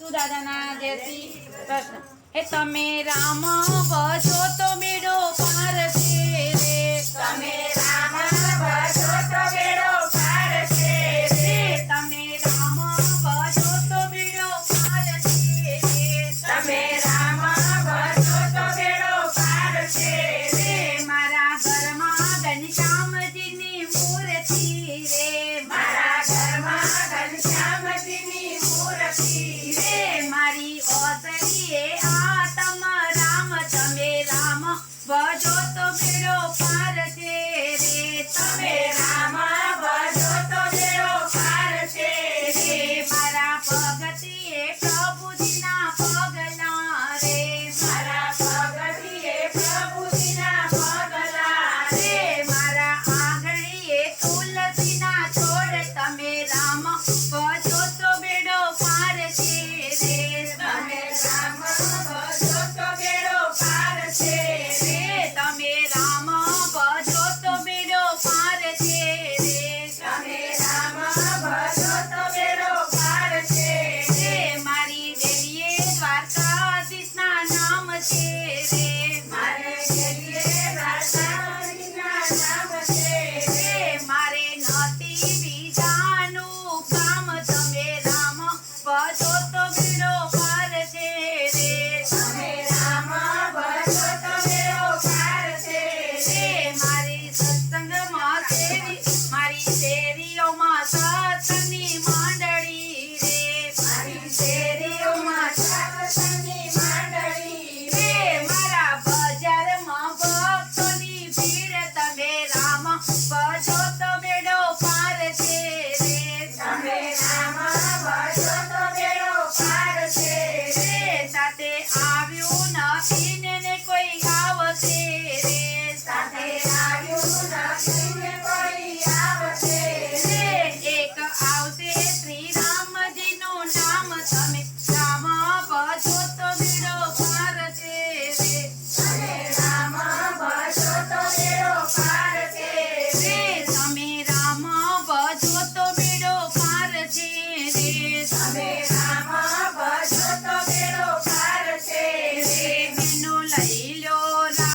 તું દાદાના જય શ્રી કૃષ્ણ. હે તમે રામ ભજો તો બેડો પાર છે રે. તમે રામ ભજો તો બેડો પાર છે રે. તમે રામ ભજો તો બેડો પાર છે રે. તમે રામ ભજો તો બેડો પાર છે રે. મારા ઘરમાં ઘનશ્યામજીની મૂર્તિ રે. મારા ઘરમાં ઘનશ્યામજીની મૂર્તિ રે. મારી ઓસરીએ આતમ રામ તમે રામ ભજો તો બેડો પાર છે રે. તમે રામ ભજો તો બેડો પાર છે રે. મારા ભગતીએ પ્રભુજીના પગલા રે. મારા ભગતીએ પ્રભુજીના પગલા રે. મારા આંગણીએ તુલસીના છોડ તમે રામ ભજો તો બેડો પાર છે રે. તમે રામ ભજો તો બેડો પાર છે રે. તમે રામ ભજો તો બેડો પાર છે રે. તમે રામ ભજો તો બેડો પાર છે રે. મારી દેવીએ દ્વારકાધીશના નામ છે રે. મારે દેવીએ દ્વારકાધીશના નામ છે રે. મારે નથી બીજાનું કામ તમે રામ ભજો તો બેડો પાર છે રે. તમે રામ ભજો તો બેડો પાર છે રે. મારી સત્સંગમાં મારી શેરીઓમાં સત્સંગની મંડળી રે. મારી શેરી